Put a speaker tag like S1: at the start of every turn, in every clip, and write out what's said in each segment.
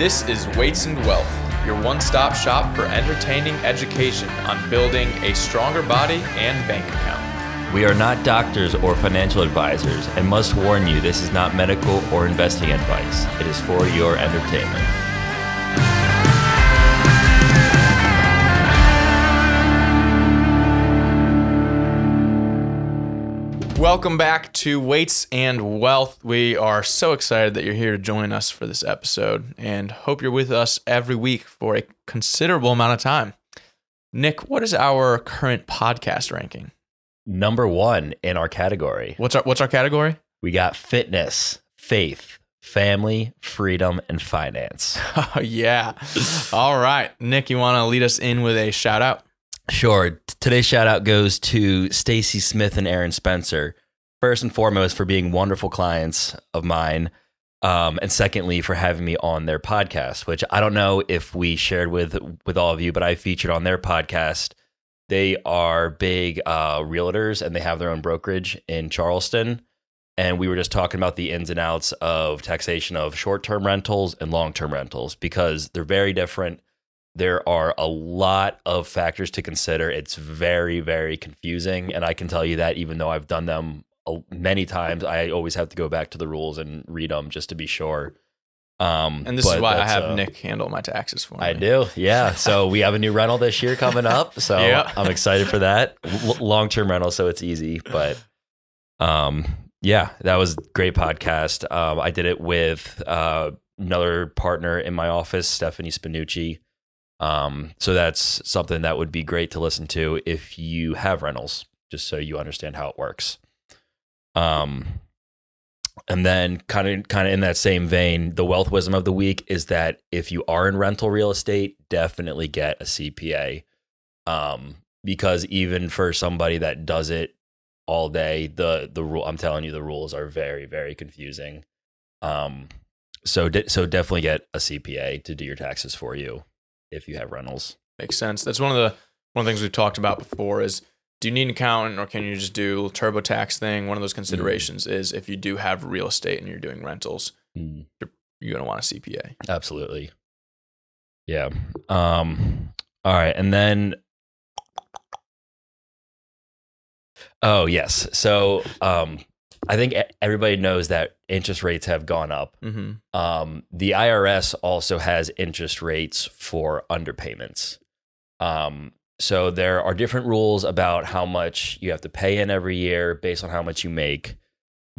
S1: This is Weights and Wealth, your one-stop shop for entertaining education on building a stronger body and bank account.
S2: We are not doctors or financial advisors and must warn you this is not medical or investing advice. It is for your entertainment.
S1: Welcome back to Weights and Wealth. We are so excited that you're here to join us for this episode and hope you're with us every week for a considerable amount of time. Nick, what is our current podcast ranking?
S2: Number 1 in our category.
S1: What's our category?
S2: We got fitness, faith, family, freedom, and finance.
S1: Oh, yeah. All right. Nick, you want to lead us in with a shout out?
S2: Sure. Today's shout out goes to Stacy Smith and Aaron Spencer. First and foremost, for being wonderful clients of mine. And secondly, for having me on their podcast, which I don't know if we shared with all of you, but I featured on their podcast. They are big realtors and they have their own brokerage in Charleston. And we were just talking about the ins and outs of taxation of short-term rentals and long-term rentals because they're very different. There are a lot of factors to consider. It's very, very confusing. And I can tell you that even though I've done them many times, I always have to go back to the rules and read them just to be sure.
S1: And this is why I have Nick handle my taxes for me.
S2: I do. Yeah. So we have a new rental this year coming up. So yeah. I'm excited for that. Long-term rental, so it's easy. But yeah, that was a great podcast. I did it with another partner in my office, Stephanie Spinucci. So that's something that would be great to listen to if you have rentals, just so you understand how it works. And then kind of in that same vein, the wealth wisdom of the week is that if you are in rental real estate, definitely get a CPA. Because even for somebody that does it all day, the rule, I'm telling you, the rules are very, very confusing. So definitely get a CPA to do your taxes for you if you have rentals.
S1: Makes sense. That's one of the things we've talked about before is, do you need an accountant or can you just do a TurboTax thing? One of those considerations is if you do have real estate and you're doing rentals, you're going to want a CPA.
S2: Absolutely. Yeah. All right. And then, oh yes. So, I think everybody knows that interest rates have gone up. Mm-hmm. The IRS also has interest rates for underpayments. So there are different rules about how much you have to pay in every year based on how much you make.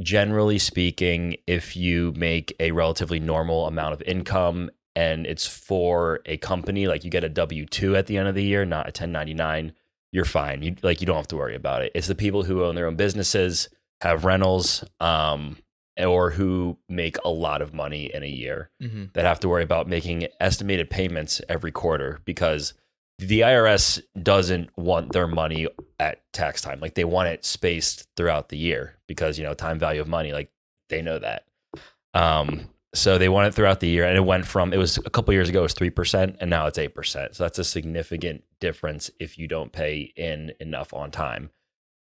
S2: Generally speaking, if you make a relatively normal amount of income and it's for a company, like you get a W-2 at the end of the year, not a 1099, you're fine. You don't have to worry about it. It's the people who own their own businesses, have rentals, or who make a lot of money in a year that have to worry about making estimated payments every quarter because the IRS doesn't want their money at tax time. Like they want it spaced throughout the year because, time value of money, like they know that. So they want it throughout the year and it was a couple years ago, it was 3% and now it's 8%. So that's a significant difference if you don't pay in enough on time.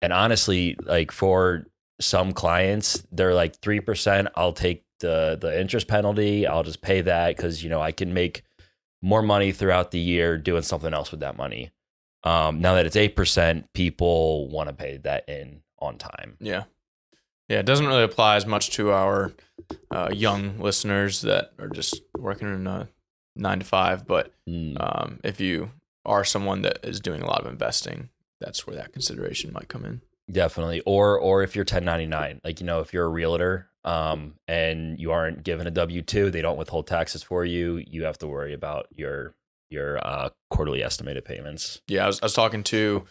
S2: And honestly, like for some clients, they're like 3%. I'll take the interest penalty. I'll just pay that because, I can make more money throughout the year doing something else with that money. Now that it's 8%, people want to pay that in on time.
S1: Yeah. Yeah. It doesn't really apply as much to our young listeners that are just working in a 9-to-5. But if you are someone that is doing a lot of investing, that's where that consideration might come in.
S2: Definitely. Or if you're 1099, like, if you're a realtor and you aren't given a W-2, they don't withhold taxes for you. You have to worry about your quarterly estimated payments.
S1: Yeah, I was talking to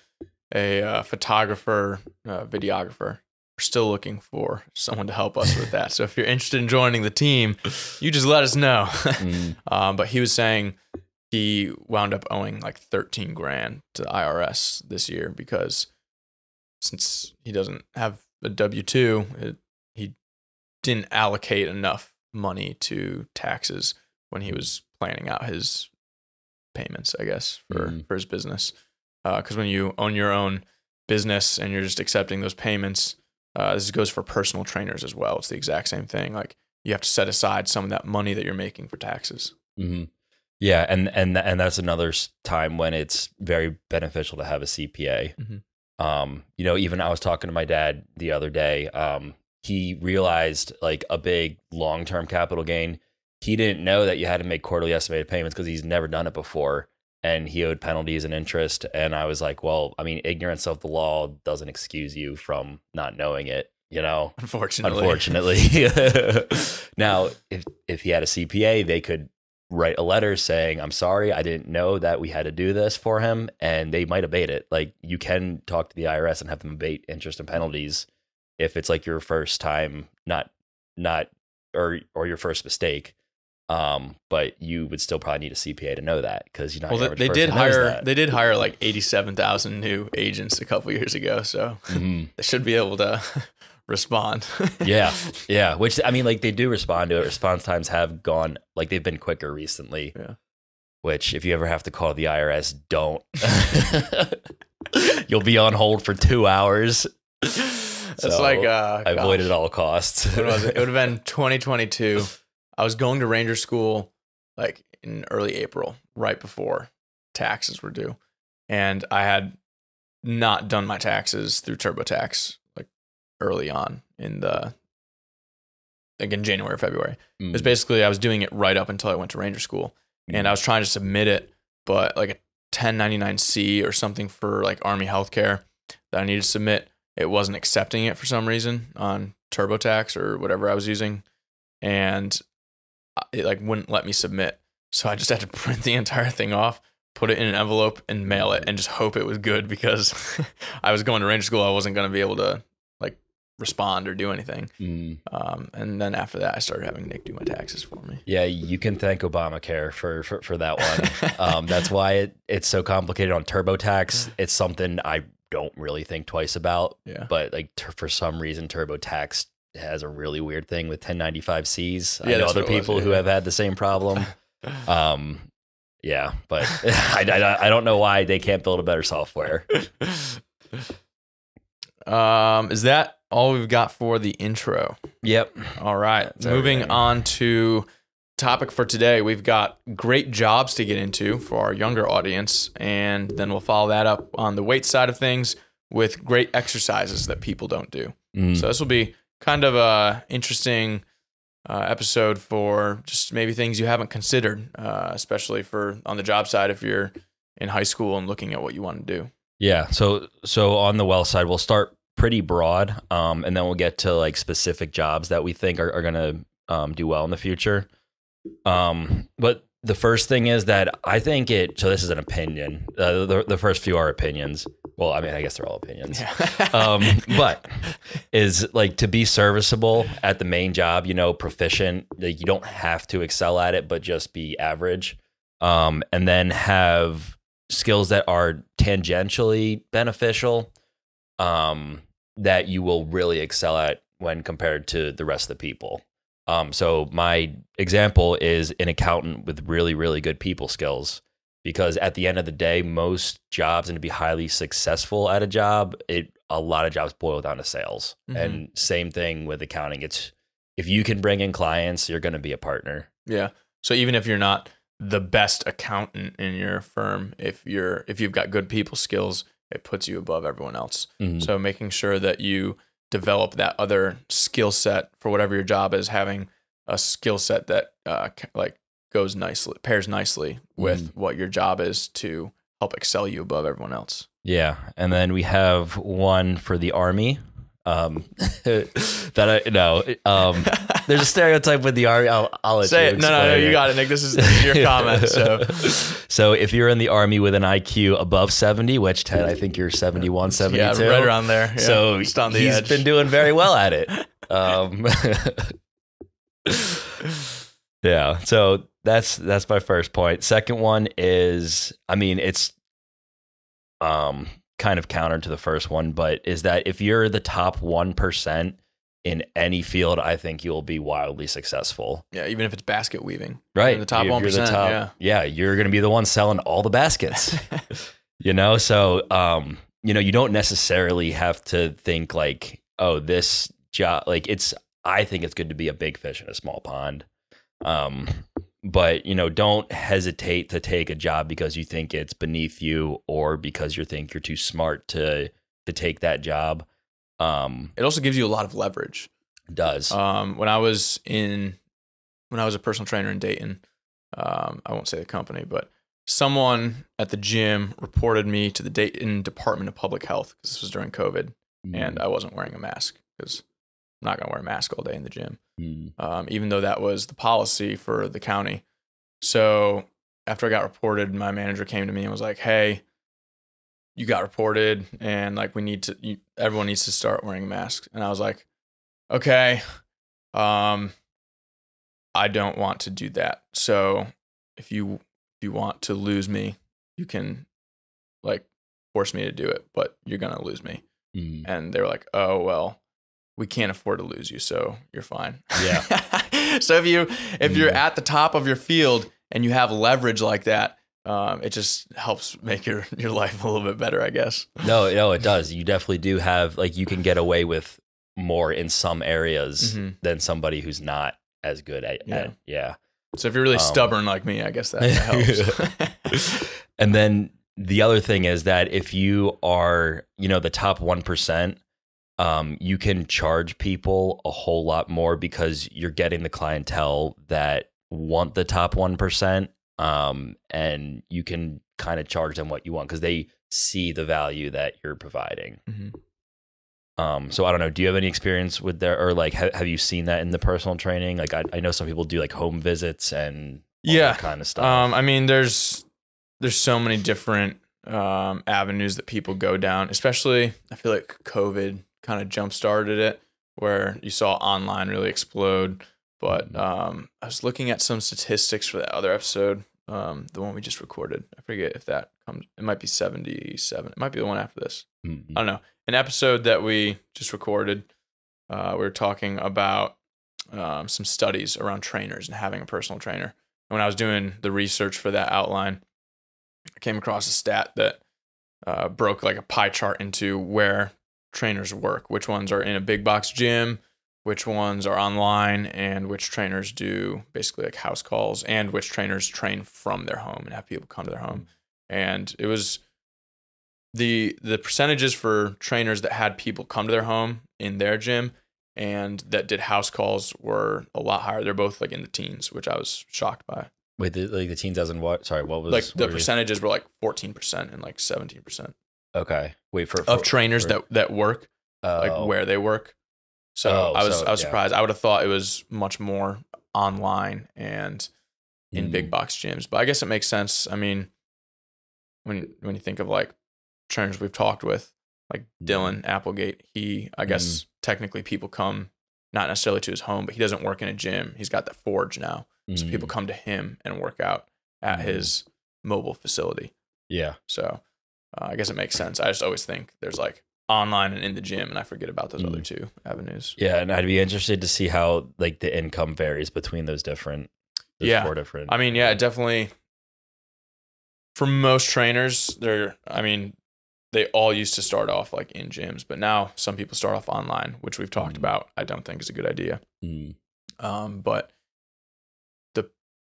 S1: a photographer, videographer. We're still looking for someone to help us with that. So if you're interested in joining the team, you just let us know. But he was saying he wound up owing like $13,000 to the IRS this year because since he doesn't have a W-2, he didn't allocate enough money to taxes when he was planning out his payments, I guess, for his business. Because when you own your own business and you're just accepting those payments, this goes for personal trainers as well. It's the exact same thing. Like you have to set aside some of that money that you're making for taxes.
S2: Mm-hmm. Yeah, and that's another time when it's very beneficial to have a CPA. Mm-hmm. Even I was talking to my dad the other day. He realized like a big long-term capital gain. He didn't know that you had to make quarterly estimated payments because he's never done it before, and he owed penalties and interest. And I was like, well, I mean, ignorance of the law doesn't excuse you from not knowing it. Unfortunately. Now, if he had a CPA, they could write a letter saying, I'm sorry, I didn't know that we had to do this for him, and they might abate it. Like, you can talk to the IRS and have them abate interest and penalties if it's like your first time, not or your first mistake. But you would still probably need a CPA to know that, because you're not.
S1: Well, they did hire like 87,000 new agents a couple years ago, so they should be able to respond. yeah. Which, I mean, like, they do respond to it. Response times have gone, like, they've been quicker recently. Yeah. Which, if you ever have to call the IRS, don't. You'll be on hold for 2 hours. That's so like
S2: I avoided at all costs.
S1: What was it? It would have been 2022. I was going to Ranger School like in early April, right before taxes were due, and I had not done my taxes through TurboTax like early on in January or February. Because basically I was doing it right up until I went to Ranger School, and I was trying to submit it, but like a 1099-C or something for like Army healthcare that I needed to submit, it wasn't accepting it for some reason on TurboTax or whatever I was using, and it like wouldn't let me submit. So I just had to print the entire thing off, put it in an envelope, and mail it, and just hope it was good, because I was going to Ranger School. I wasn't going to be able to like respond or do anything. And then after that, I started having Nick do my taxes for me.
S2: Yeah, you can thank Obamacare for that one. That's why it's so complicated on TurboTax. It's something I don't really think twice about. Yeah. But like for some reason, TurboTax has a really weird thing with 1095-Cs. I know other people who have had the same problem. Yeah, but I don't know why they can't build a better software.
S1: Is that all we've got for the intro?
S2: Yep.
S1: All right. That's moving on to topic for today. We've got great jobs to get into for our younger audience, and then we'll follow that up on the weight side of things with great exercises that people don't do. So this will be kind of a interesting episode for just maybe things you haven't considered, especially for on the job side if you're in high school and looking at what you want to do.
S2: Yeah. So on the well side, we'll start pretty broad, and then we'll get to like specific jobs that we think are going to do well in the future. But the first thing is that I think so this is an opinion. The first few are opinions. Well, I mean, I guess they're all opinions. Yeah. But is like to be serviceable at the main job, proficient. Like, you don't have to excel at it, but just be average. And then have skills that are tangentially beneficial, that you will really excel at when compared to the rest of the people. So my example is an accountant with really, really good people skills, because at the end of the day, most jobs, and to be highly successful at a job, a lot of jobs boil down to sales. And same thing with accounting. It's if you can bring in clients, you're going to be a partner.
S1: Yeah. So even if you're not the best accountant in your firm, if you've got good people skills, it puts you above everyone else. So making sure that you develop that other skill set for whatever your job is, having a skill set that pairs nicely with what your job is to help excel you above everyone else.
S2: Yeah. And then we have one for the Army. There's a stereotype with the Army. I'll let
S1: say
S2: you
S1: it. No, you got it, Nick. This is your comment.
S2: So if you're in the Army with an IQ above 70, which Ted, I think you're 71, 72.
S1: Yeah, right around there. Yeah,
S2: so
S1: just on the
S2: he's
S1: edge.
S2: Been doing very well at it. Yeah. So that's my first point. Second one is, I mean, it's kind of counter to the first one, but is that if you're the top 1% in any field, I think you'll be wildly successful.
S1: Yeah, even if it's basket weaving.
S2: Right.
S1: You're the top 1%.
S2: Yeah, you're going to be the one selling all the baskets. So, you don't necessarily have to think like, oh, this job, like I think it's good to be a big fish in a small pond. But, don't hesitate to take a job because you think it's beneath you or because you think you're too smart to take that job.
S1: It also gives you a lot of leverage.
S2: It does.
S1: When I was a personal trainer in Dayton, I won't say the company, but someone at the gym reported me to the Dayton Department of Public Health because this was during COVID, and I wasn't wearing a mask because I'm not going to wear a mask all day in the gym, even though that was the policy for the county. So after I got reported, my manager came to me and was like, "Hey, you got reported, and like everyone needs to start wearing masks." And I was like, "Okay, I don't want to do that. So if you want to lose me, you can like force me to do it, but you're gonna lose me." And they were like, "Oh well, we can't afford to lose you, so you're fine."
S2: Yeah.
S1: So if you're at the top of your field and you have leverage like that, it just helps make your life a little bit better, I guess.
S2: No, it does. You definitely do have, like, you can get away with more in some areas than somebody who's not as good at. Yeah.
S1: So if you're really stubborn like me, I guess that helps.
S2: And then the other thing is that if you are, the top 1%, you can charge people a whole lot more because you're getting the clientele that want the top 1%. And you can kind of charge them what you want because they see the value that you're providing. So I don't know. Do you have any experience with that, or like have you seen that in the personal training? Like I know some people do like home visits and all that kind of stuff.
S1: I mean, there's so many different avenues that people go down. Especially, I feel like COVID kind of jump started it, where you saw online really explode. But I was looking at some statistics for that other episode, the one we just recorded. I forget if that comes. It might be 77. It might be the one after this. I don't know. An episode that we just recorded, we were talking about some studies around trainers and having a personal trainer. And when I was doing the research for that outline, I came across a stat that broke like a pie chart into where trainers work, which ones are in a big box gym, which ones are online, and which trainers do basically like house calls, and which trainers train from their home and have people come to their home. And it was the percentages for trainers that had people come to their home in their gym and that did house calls were a lot higher. They're both like in the teens, which I was shocked by.
S2: Wait, the teens as in what? Sorry, what was
S1: like the percentages were like 14% and like 17%.
S2: Okay, wait for
S1: trainers that work like where they work. So I was surprised. I would have thought it was much more online and in big box gyms, but I guess it makes sense. I mean, when you think of like trainers we've talked with, like Dylan Applegate, I guess technically people come not necessarily to his home, but he doesn't work in a gym. He's got that Forge now, so people come to him and work out at his mobile facility.
S2: Yeah.
S1: So I guess it makes sense. I just always think there's like online and in the gym, and I forget about those other two avenues.
S2: Yeah, and I'd be interested to see how like the income varies between those four different.
S1: I mean, yeah, definitely. For most trainers, they all used to start off like in gyms, but now some people start off online, which we've talked about. I don't think is a good idea. But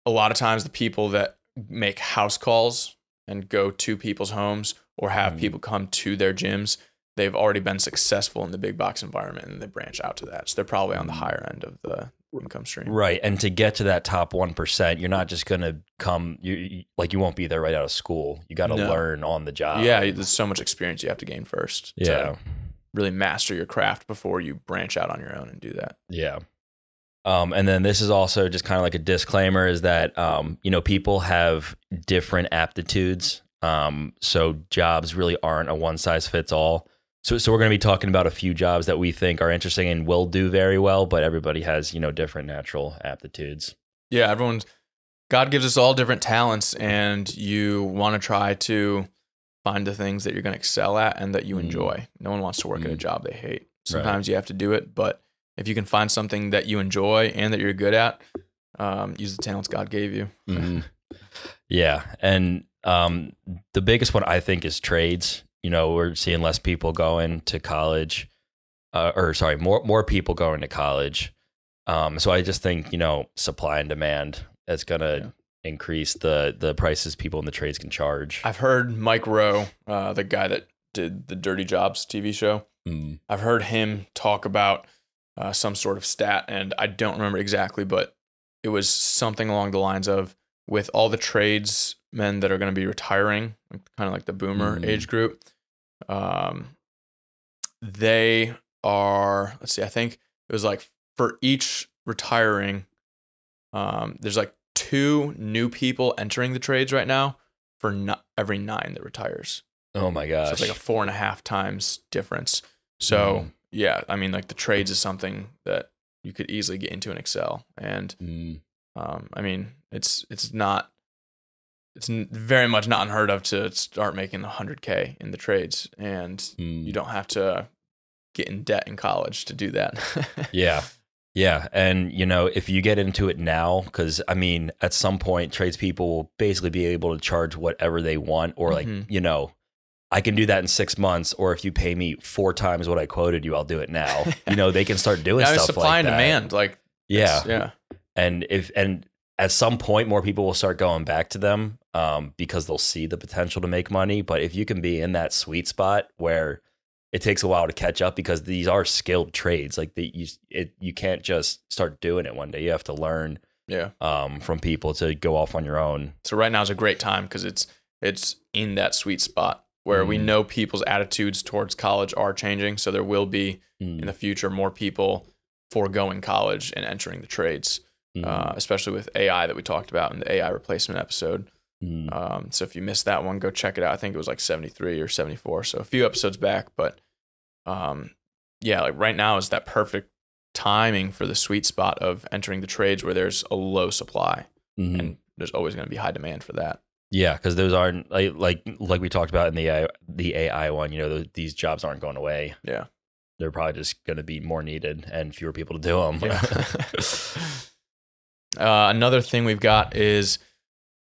S1: a lot of times the people that make house calls and go to people's homes or have people come to their gyms, they've already been successful in the big box environment and they branch out to that. So they're probably on the higher end of the income stream.
S2: Right. And to get to that top 1%, you're not just going to come, you won't be there right out of school. You got to learn on the job.
S1: Yeah. There's so much experience you have to gain first. To really master your craft before you branch out on your own and do that.
S2: Yeah. And then this is also just kind of like a disclaimer is that, people have different aptitudes. So jobs really aren't a one size fits all. So we're going to be talking about a few jobs that we think are interesting and will do very well, but everybody has, different natural aptitudes.
S1: Yeah, God gives us all different talents, and you want to try to find the things that you're going to excel at and that you enjoy. No one wants to work at a job they hate. Sometimes you have to do it, but if you can find something that you enjoy and that you're good at, use the talents God gave you.
S2: Yeah, and the biggest one I think is trades. We're seeing less people going to college, more people going to college. So I just think, supply and demand that's gonna increase the prices people in the trades can charge.
S1: I've heard Mike Rowe, the guy that did the Dirty Jobs TV show. I've heard him talk about some sort of stat, and I don't remember exactly, but it was something along the lines of, with all the tradesmen that are going to be retiring, kind of like the boomer age group, they are, let's see, I think it was like for each retiring, there's like 2 new people entering the trades right now for every 9 that retires.
S2: Oh my gosh.
S1: So it's like a 4.5 times difference. So yeah, I mean, like the trades is something that you could easily get into in Excel. And I mean, it's very much not unheard of to start making 100K in the trades, and you don't have to get in debt in college to do that.
S2: Yeah. And, you know, if you get into it now, because I mean, at some point, tradespeople will basically be able to charge whatever they want, or like, you know, I can do that in 6 months, or if you pay me 4 times what I quoted you, I'll do it now. You know, they can start doing stuff
S1: supply
S2: like
S1: and
S2: that.
S1: demand. Like,
S2: yeah. And at some point, more people will start going back to them because they'll see the potential to make money. But if you can be in that sweet spot where it takes a while to catch up, because these are skilled trades, like you can't just start doing it one day. You have to learn from people to go off on your own.
S1: So right now is a great time because it's in that sweet spot where we know people's attitudes towards college are changing. So there will be in the future more people foregoing college and entering the trades, especially with AI that we talked about in the AI replacement episode. So if you missed that one, go check it out. I think it was like 73 or 74. So a few episodes back, but yeah, like right now is that perfect timing for the sweet spot of entering the trades where there's a low supply and there's always going to be high demand for that.
S2: Yeah, because those aren't like we talked about in the AI one. You know, these jobs aren't going away.
S1: Yeah,
S2: they're probably just going to be more needed and fewer people to do them.
S1: Yeah. Another thing we've got is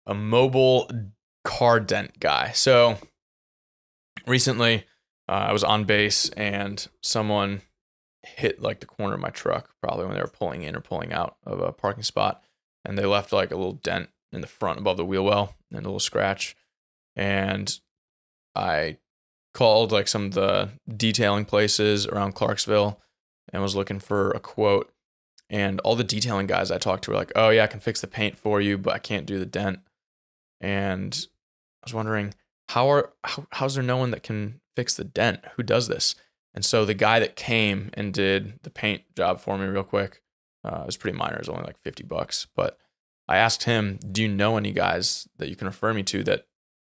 S1: a mobile car dent guy. So recently, I was on base and someone hit like the corner of my truck, probably when they were pulling in or pulling out of a parking spot, and they left like a little dent in the front above the wheel well and a little scratch. And I called like some of the detailing places around Clarksville and was looking for a quote. And all the detailing guys I talked to were like, oh yeah, I can fix the paint for you, but I can't do the dent. And I was wondering, how's there no one that can fix the dent? Who does this? And so the guy that came and did the paint job for me real quick, it was pretty minor. It was only like $50, but I asked him, do you know any guys that you can refer me to that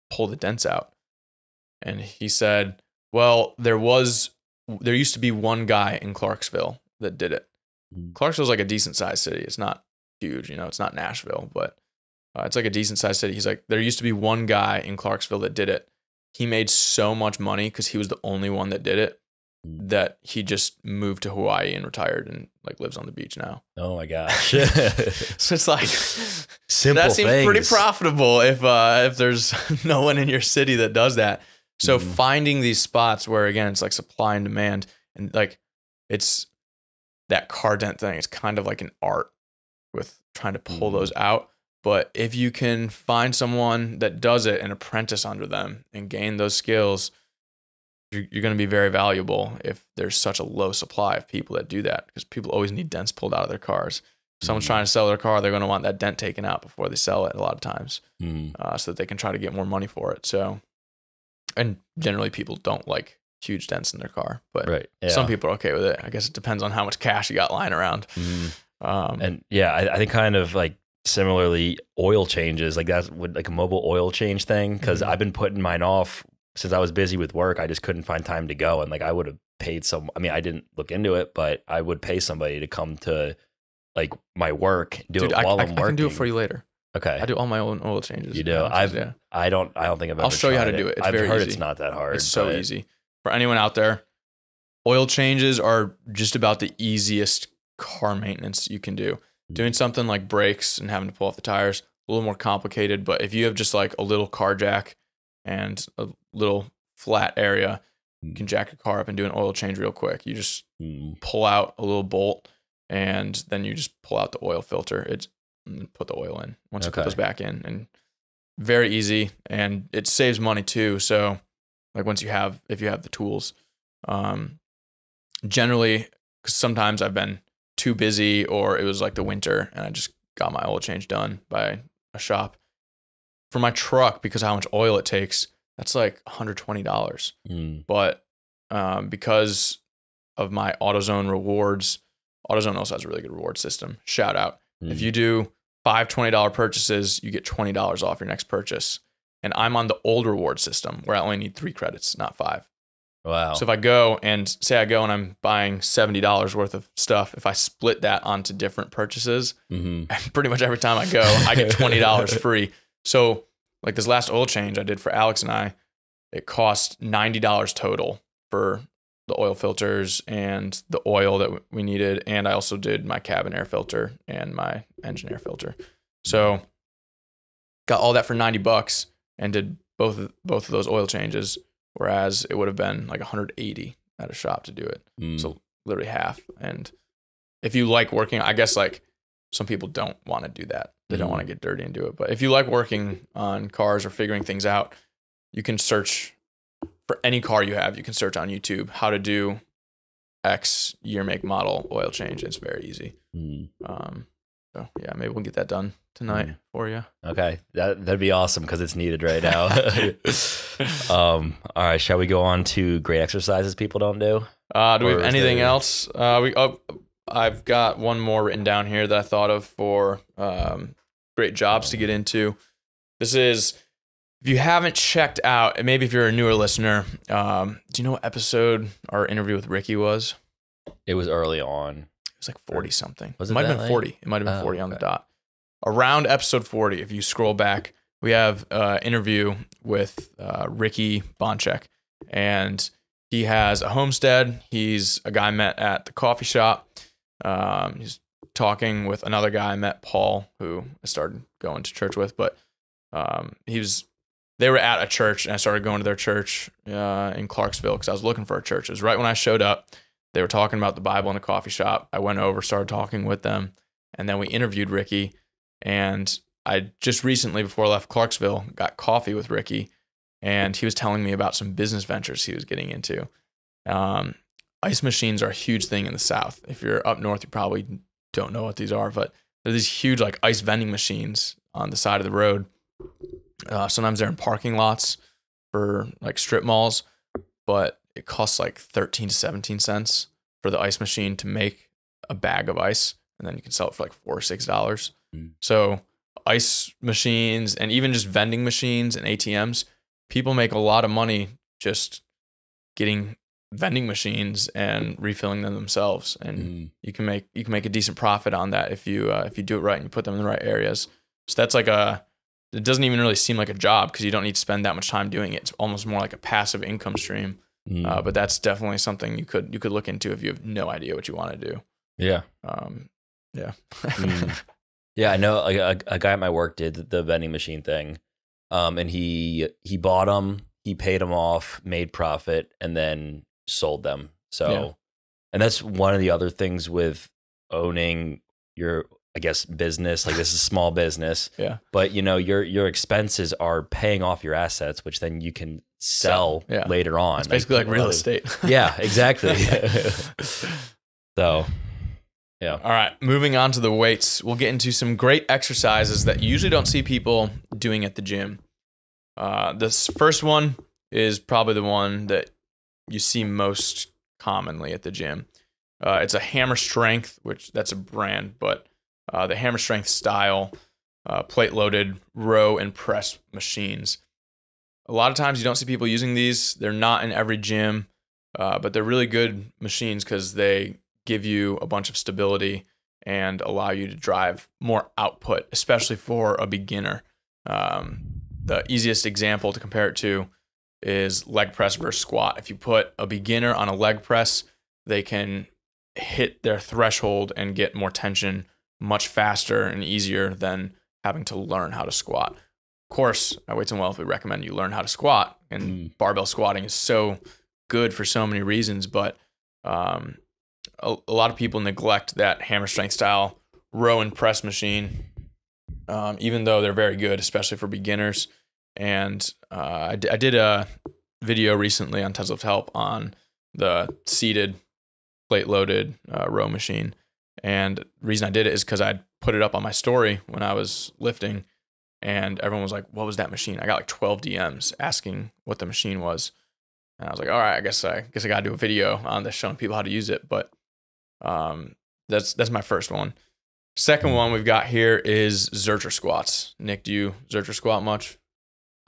S1: pull the dents out? And he said, well, there used to be one guy in Clarksville that did it. Clarksville's like a decent sized city. It's not huge, it's not Nashville, but it's like a decent sized city. He's like, there used to be one guy in Clarksville that did it. He made so much money because he was the only one that did it that he just moved to Hawaii and retired and like lives on the beach now.
S2: Oh my gosh.
S1: So it's like,
S2: simple
S1: that seems
S2: things.
S1: pretty profitable if there's no one in your city that does that. So finding these spots where, again, it's like supply and demand, and like it's that car dent thing. It's kind of like an art with trying to pull those out. But if you can find someone that does it and apprentice under them and gain those skills, you're going to be very valuable if there's such a low supply of people that do that, because people always need dents pulled out of their cars. If someone's trying to sell their car, they're going to want that dent taken out before they sell it a lot of times, so that they can try to get more money for it. So, and generally people don't like huge dents in their car, but some people are okay with it. I guess it depends on how much cash you got lying around.
S2: And yeah, I think kind of like similarly, oil changes, like that's like a mobile oil change thing, because I've been putting mine off since I was busy with work. I just couldn't find time to go, and like I would have paid I didn't look into it, but I would pay somebody to come to like my work, do it while I'm working.
S1: I can do it for you later.
S2: Okay.
S1: I do all my own oil changes.
S2: You do? I don't think I've ever
S1: I'll show you how to
S2: tried
S1: do it. It's
S2: I've
S1: very
S2: heard
S1: easy.
S2: It's not that hard.
S1: It's so easy. For anyone out there, oil changes are just about the easiest car maintenance you can do. Doing something like brakes and having to pull off the tires, a little more complicated, but if you have just like a little car jack and a little flat area, you can jack your car up and do an oil change real quick. You just pull out a little bolt and then you just pull out the oil filter. It's and put the oil in. Once you put those back in, and very easy, and it saves money too. So like if you have the tools, generally, because sometimes I've been too busy or it was like the winter and I just got my oil change done by a shop. For my truck, because of how much oil it takes, that's like $120. But because of my AutoZone rewards, AutoZone also has a really good reward system. Shout out. If you do 5 $20 purchases, you get $20 off your next purchase. And I'm on the old reward system where I only need 3 credits, not 5.
S2: Wow.
S1: So if I go and I'm buying $70 worth of stuff, if I split that onto different purchases, pretty much every time I go, I get $20 free. So like this last oil change I did for Alex and I, it cost $90 total for the oil filters and the oil that we needed. And I also did my cabin air filter and my engine air filter. So got all that for $90 and did both of those oil changes. Whereas it would have been like $180 at a shop to do it. So literally half. And if you like working, I guess like some people don't want to do that. They don't want to get dirty and do it. But if you like working on cars or figuring things out, you can search for any car you have. You can search on YouTube how to do X year, make, model oil change. It's very easy. So yeah, maybe we'll get that done tonight for you.
S2: Okay, that'd be awesome because it's needed right now. All right, shall we go on to great exercises people don't do?
S1: Do we have anything else? I've got one more written down here that I thought of for great jobs to get into. This is, if you haven't checked out, and maybe if you're a newer listener, do you know what episode our interview with Ricky was?
S2: It was early on.
S1: It was like 40 something.
S2: It
S1: might have been 40. It might have been 40 on the dot. Around episode 40, if you scroll back, we have an interview with Ricky Bonchek, and he has a homestead. He's a guy I met at the coffee shop. He's talking with another guy I met, Paul, who I started going to church with, but they were at a church, and I started going to their church in Clarksville because I was looking for a church. It was right when I showed up. They were talking about the Bible in the coffee shop. I went over, started talking with them, and then we interviewed Ricky. And I just recently, before I left Clarksville, got coffee with Ricky, and he was telling me about some business ventures he was getting into. Ice machines are a huge thing in the South. If you're up north, you probably don't know what these are, but they're these huge like ice vending machines on the side of the road. Sometimes they're in parking lots for like strip malls, but it costs like 13 to 17 cents for the ice machine to make a bag of ice, and then you can sell it for like $4 or $6. So ice machines and even just vending machines and ATMs, people make a lot of money just getting vending machines and refilling them themselves, and you can make a decent profit on that if you do it right and you put them in the right areas. So that's like it doesn't even really seem like a job because you don't need to spend that much time doing it. It's almost more like a passive income stream. But that's definitely something you could look into if you have no idea what you want to do.
S2: Yeah.
S1: Yeah.
S2: Yeah, I know a guy at my work did the vending machine thing, and he bought them, he paid them off, made profit, and then sold them. So, and that's one of the other things with owning your, I guess, business. Like this is a small business, but you know your expenses are paying off your assets, which then you can sell later on.
S1: It's basically like real estate.
S2: Yeah, exactly. So. Yeah.
S1: All right. Moving on to the weights. We'll get into some great exercises that you usually don't see people doing at the gym. This first one is probably the one that you see most commonly at the gym. It's a Hammer Strength, which that's a brand, but the Hammer Strength style plate-loaded row and press machines. A lot of times you don't see people using these. They're not in every gym, but they're really good machines because they give you a bunch of stability and allow you to drive more output, especially for a beginner. The easiest example to compare it to is leg press versus squat. If you put a beginner on a leg press, they can hit their threshold and get more tension much faster and easier than having to learn how to squat. Of course, at Weights and Wealth, we recommend you learn how to squat, and barbell squatting is so good for so many reasons, but a lot of people neglect that Hammer Strength style row and press machine even though they're very good, especially for beginners. And I did a video recently on Tensilift Help on the seated plate loaded row machine. And the reason I did it is because I put it up on my story when I was lifting, and everyone was like, what was that machine? I got like 12 DMs asking what the machine was. And I was like, all right, I guess I got to do a video on this showing people how to use it. But that's my first one. Second one we've got here is Zercher squats. Nick, do you Zercher squat much?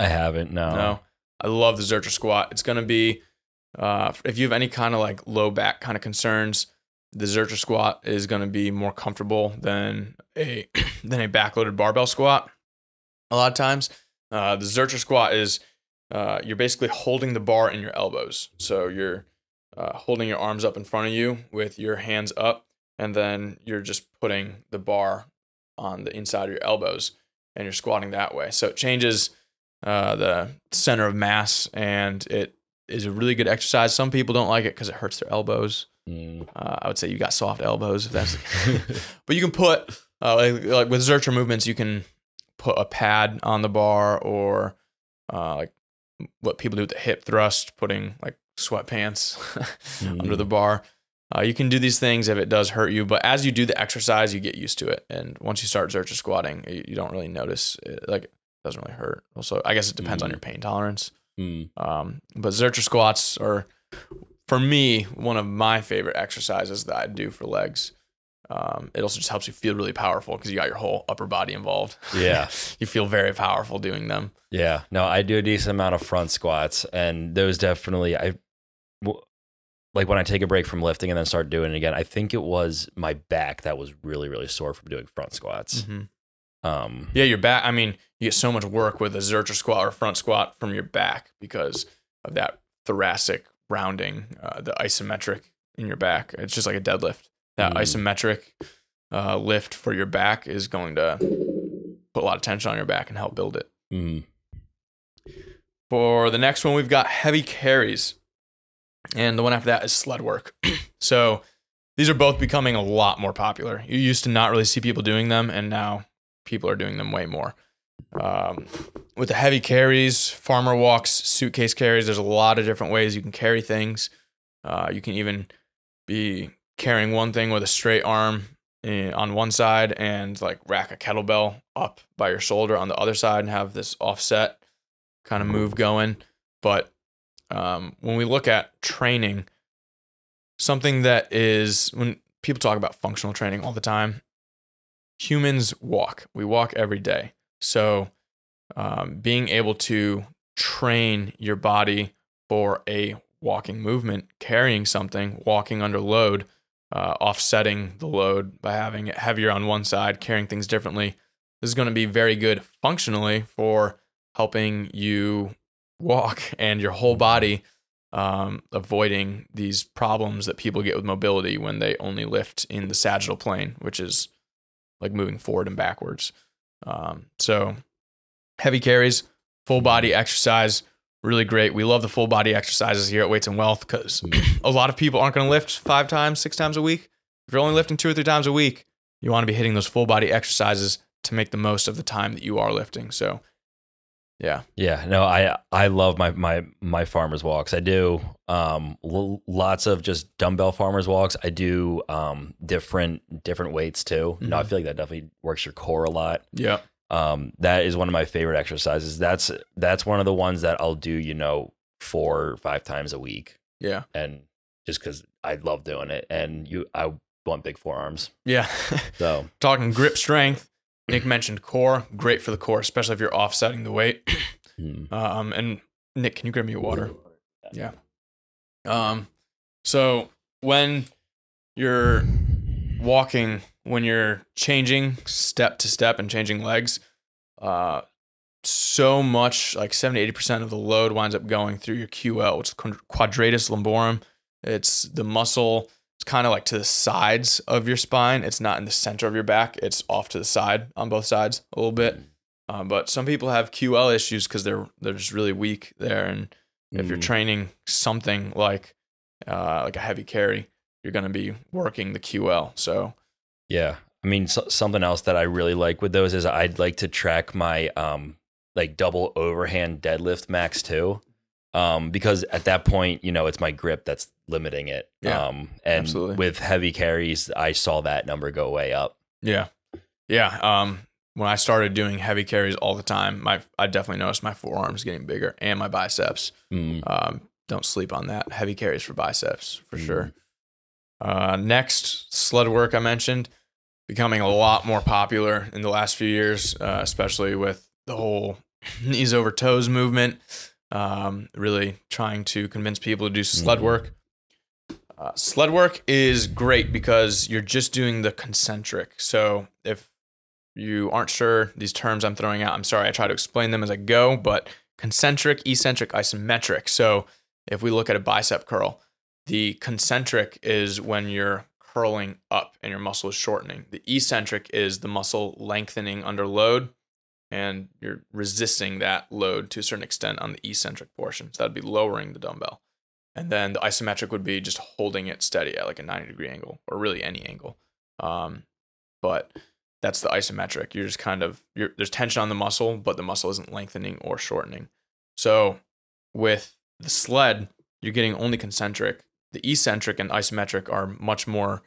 S2: I haven't, no.
S1: I love the Zercher squat. It's going to be, if you have any kind of like low back kind of concerns, the Zercher squat is going to be more comfortable than a backloaded barbell squat. A lot of times, the Zercher squat is you're basically holding the bar in your elbows. So you're holding your arms up in front of you with your hands up, and then you're just putting the bar on the inside of your elbows, and you're squatting that way. So it changes the center of mass, and it is a really good exercise. Some people don't like it because it hurts their elbows. I would say you got soft elbows, if that's but you can put like with Zercher movements, you can put a pad on the bar, or like what people do with the hip thrust, putting like sweatpants under the bar. You can do these things if it does hurt you, but as you do the exercise, you get used to it. And once you start Zercher squatting, you don't really notice it, like it doesn't really hurt. Also, I guess it depends on your pain tolerance. But Zercher squats are, for me, one of my favorite exercises that I do for legs. It also just helps you feel really powerful because you got your whole upper body involved.
S2: Yeah.
S1: You feel very powerful doing them.
S2: Yeah. No, I do a decent amount of front squats, and those definitely, like when I take a break from lifting and then start doing it again, I think it was my back that was really, really sore from doing front squats.
S1: Yeah, your back, I mean, you get so much work with a Zercher squat or front squat from your back because of that thoracic rounding, the isometric in your back. It's just like a deadlift. That isometric lift for your back is going to put a lot of tension on your back and help build it. For the next one, we've got heavy carries. And the one after that is sled work. So these are both becoming a lot more popular. You used to not really see people doing them, and now people are doing them way more. With the heavy carries, farmer walks, suitcase carries, there's a lot of different ways you can carry things. You can even be carrying one thing with a straight arm on one side and like rack a kettlebell up by your shoulder on the other side and have this offset kind of move going. But when we look at training, something that is, when people talk about functional training all the time, humans walk. We walk every day. So being able to train your body for a walking movement, carrying something, walking under load, offsetting the load by having it heavier on one side, carrying things differently, this is going to be very good functionally for helping you walk and your whole body, avoiding these problems that people get with mobility when they only lift in the sagittal plane, which is like moving forward and backwards. So heavy carries, full body exercise, really great. We love the full body exercises here at Weights and Wealth because a lot of people aren't going to lift 5 times, 6 times a week. If you're only lifting 2 or 3 times a week, you want to be hitting those full body exercises to make the most of the time that you are lifting. So yeah.
S2: No, I love my farmer's walks. I do lots of just dumbbell farmer's walks. I do different weights too. No, I feel like that definitely works your core a lot.
S1: Yeah.
S2: That is one of my favorite exercises. That's one of the ones that I'll do, 4 or 5 times a week.
S1: Yeah.
S2: And just because I love doing it, and I want big forearms.
S1: Yeah.
S2: So
S1: talking grip strength, Nick mentioned core, great for the core, especially if you're offsetting the weight. And Nick, can you grab me a water? Yeah. So when you're walking, when you're changing step to step and changing legs, so much, like 70-80% of the load winds up going through your QL, which is quadratus lumborum. It's the muscle. It's kind of like to the sides of your spine. It's not in the center of your back. It's off to the side on both sides a little bit. But some people have QL issues because they're just really weak there. And if you're training something like a heavy carry, you're going to be working the QL. So
S2: yeah, I mean, something else that I really like with those is I'd like to track my like double overhand deadlift max too. Because at that point, it's my grip that's limiting it.
S1: Yeah,
S2: and
S1: absolutely.
S2: With heavy carries, I saw that number go way up.
S1: Yeah. Yeah. When I started doing heavy carries all the time, I definitely noticed my forearms getting bigger and my biceps. Don't sleep on that. Heavy carries for biceps for sure. Next, sled work I mentioned, becoming a lot more popular in the last few years, especially with the whole knees over toes movement. Really trying to convince people to do sled work. Sled work is great because you're just doing the concentric. So if you aren't sure these terms I'm throwing out, I'm sorry, I try to explain them as I go, but concentric, eccentric, isometric. So if we look at a bicep curl, the concentric is when you're curling up and your muscle is shortening. The eccentric is the muscle lengthening under load, and you're resisting that load to a certain extent on the eccentric portion. So that'd be lowering the dumbbell. And then the isometric would be just holding it steady at like a 90-degree angle, or really any angle. But that's the isometric. You're just there's tension on the muscle, but the muscle isn't lengthening or shortening. So with the sled, you're getting only concentric. The eccentric and isometric are much more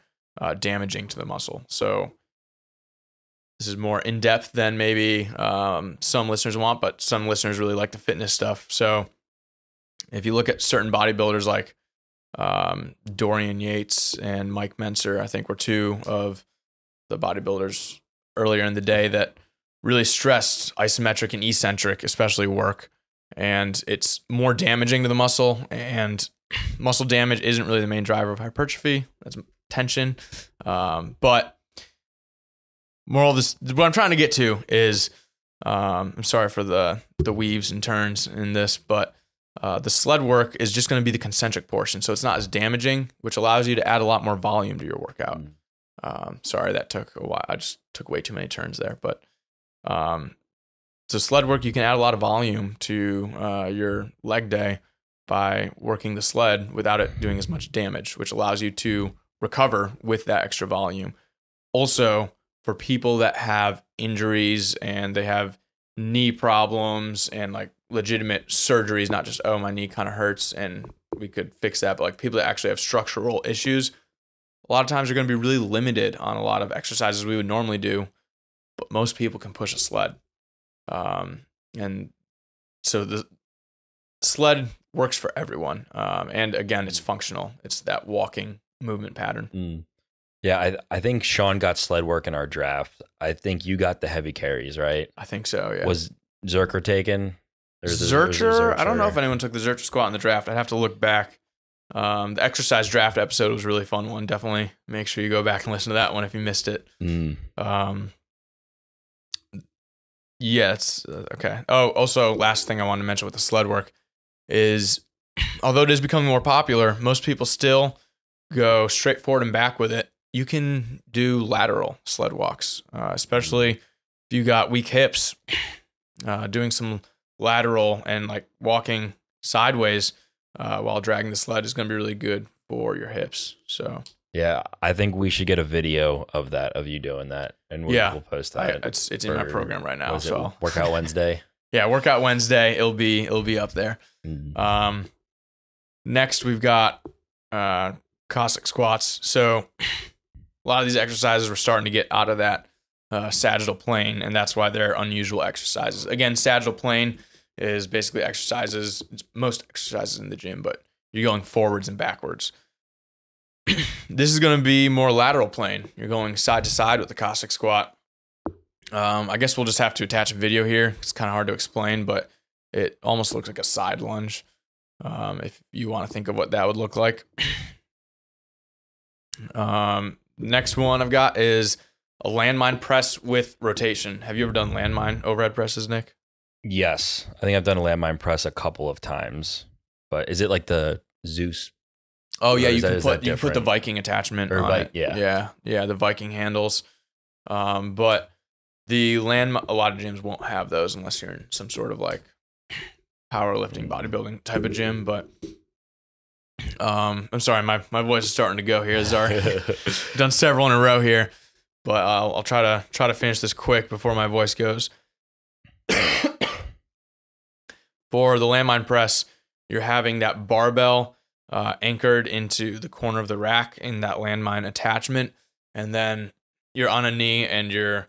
S1: damaging to the muscle. So this is more in depth than maybe some listeners want, but some listeners really like the fitness stuff. So if you look at certain bodybuilders like Dorian Yates and Mike Mentzer, I think were two of the bodybuilders earlier in the day that really stressed isometric and eccentric, especially work. And it's more damaging to the muscle, and muscle damage isn't really the main driver of hypertrophy. That's tension. But moral of this, what I'm trying to get to is, I'm sorry for the weaves and turns in this, but the sled work is just going to be the concentric portion. So it's not as damaging, which allows you to add a lot more volume to your workout. Sorry, that took a while. I just took way too many turns there. But so sled work, you can add a lot of volume to your leg day by working the sled without it doing as much damage, which allows you to recover with that extra volume. Also, for people that have injuries and they have knee problems and like legitimate surgeries, not just, oh, my knee kind of hurts and we could fix that, but like people that actually have structural issues, a lot of times you're going to be really limited on a lot of exercises we would normally do, but most people can push a sled. And so the sled works for everyone. And again, it's functional. It's that walking movement pattern.
S2: Yeah, I think Sean got sled work in our draft. I think you got the heavy carries, right?
S1: I think so, yeah.
S2: Was Zercher taken?
S1: Zercher? I don't know if anyone took the Zercher squat in the draft. I'd have to look back. The exercise draft episode was a really fun one. Definitely make sure you go back and listen to that one if you missed it. Yeah, it's okay. Oh, also, last thing I wanted to mention with the sled work is, although it is becoming more popular, most people still go straight forward and back with it. You can do lateral sled walks, especially if you got weak hips. Doing some lateral and like walking sideways while dragging the sled is going to be really good for your hips. So
S2: yeah, I think we should get a video of that, of you doing that, and we'll post that.
S1: It's in my program right now. So
S2: Workout Wednesday.
S1: Yeah, Workout Wednesday. It'll be up there. Next we've got Cossack squats. So a lot of these exercises we're starting to get out of that sagittal plane, and that's why they're unusual exercises. Again, sagittal plane is basically exercises, it's most exercises in the gym, but you're going forwards and backwards. This is going to be more lateral plane. You're going side to side with the Cossack squat. I guess we'll just have to attach a video here. It's kind of hard to explain, but it almost looks like a side lunge. If you want to think of what that would look like. Next one I've got is a landmine press with rotation. Have you ever done landmine overhead presses, Nick?
S2: Yes. I think I've done a landmine press a couple of times. But is it like the Zeus?
S1: Oh, yeah, you can put the Viking attachment on it.
S2: Yeah.
S1: Yeah, the Viking handles. But the a lot of gyms won't have those unless you're in some sort of like powerlifting, bodybuilding type of gym. But I'm sorry, my voice is starting to go here. Done several in a row here. but I'll try to finish this quick before my voice goes. For the landmine press, you're having that barbell anchored into the corner of the rack in that landmine attachment, and then you're on a knee and you're,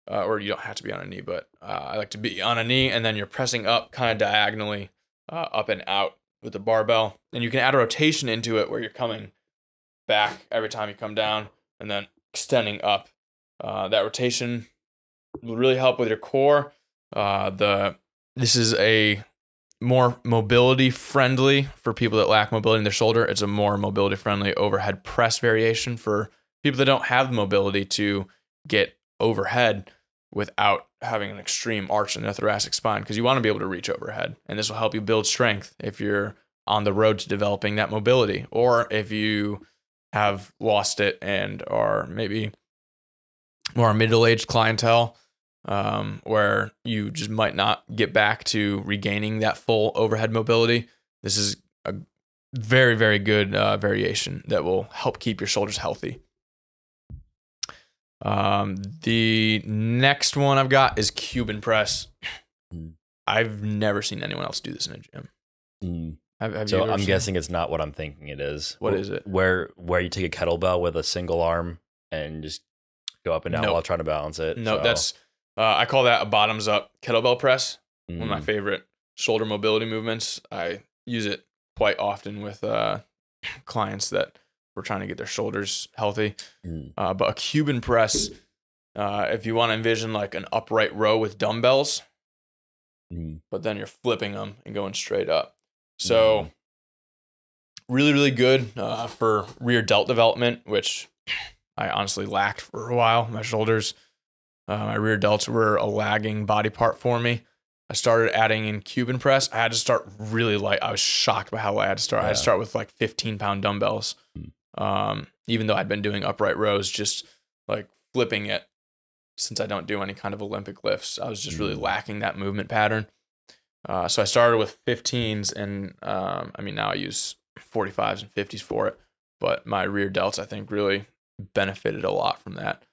S1: or you don't have to be on a knee, but I like to be on a knee, and then you're pressing up kind of diagonally up and out with the barbell. And you can add a rotation into it where you're coming back every time you come down and then extending up. That rotation will really help with your core. This is a more mobility friendly for people that lack mobility in their shoulder. It's a more mobility friendly overhead press variation for people that don't have the mobility to get overhead without having an extreme arch in the thoracic spine, because you want to be able to reach overhead. And this will help you build strength if you're on the road to developing that mobility, or if you have lost it and are maybe more middle-aged clientele, where you just might not get back to regaining that full overhead mobility. This is a very, very good variation that will help keep your shoulders healthy. The next one I've got is Cuban press. I've never seen anyone else do this in a gym.
S2: So I'm guessing it's not what I'm thinking it is.
S1: What is it?
S2: Where you take a kettlebell with a single arm and just go up and down while trying to balance it.
S1: No, that's I call that a bottoms up kettlebell press. One of my favorite shoulder mobility movements. I use it quite often with clients that were trying to get their shoulders healthy. But a Cuban press, if you want to envision like an upright row with dumbbells, but then you're flipping them and going straight up. So really, really good for rear delt development, which I honestly lacked for a while. My shoulders, my rear delts were a lagging body part for me. I started adding in Cuban press. I had to start really light. I was shocked by how light I had to start. I had to start with like 15-pound dumbbells. Even though I'd been doing upright rows, just like flipping it, since I don't do any kind of Olympic lifts, I was just really lacking that movement pattern. So I started with 15s, and now I use 45s and 50s for it. But my rear delts, I think, really benefited a lot from that.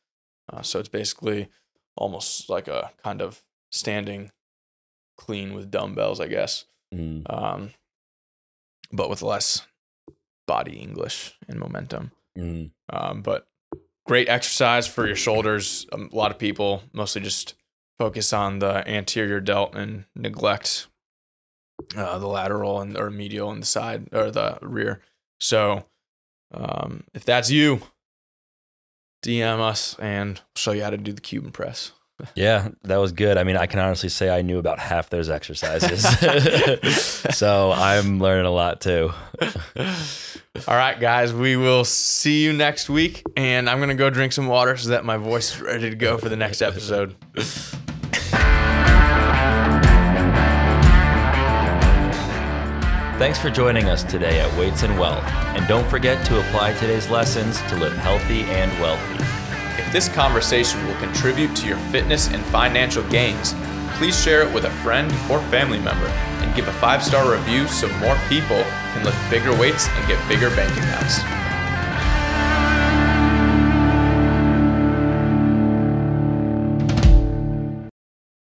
S1: So it's basically almost like a kind of standing clean with dumbbells, I guess. But with less body English and momentum. But great exercise for your shoulders. A lot of people mostly just focus on the anterior delt and neglect the lateral or medial and the side or the rear. So if that's you, DM us and we'll show you how to do the Cuban press.
S2: Yeah, that was good. I mean, I can honestly say I knew about half those exercises. So I'm learning a lot too.
S1: All right, guys, we will see you next week. And I'm going to go drink some water so that my voice is ready to go for the next episode.
S2: Thanks for joining us today at Weights and Wealth. And don't forget to apply today's lessons to live healthy and wealthy.
S1: If this conversation will contribute to your fitness and financial gains, please share it with a friend or family member and give a 5-star review so more people can lift bigger weights and get bigger bank accounts.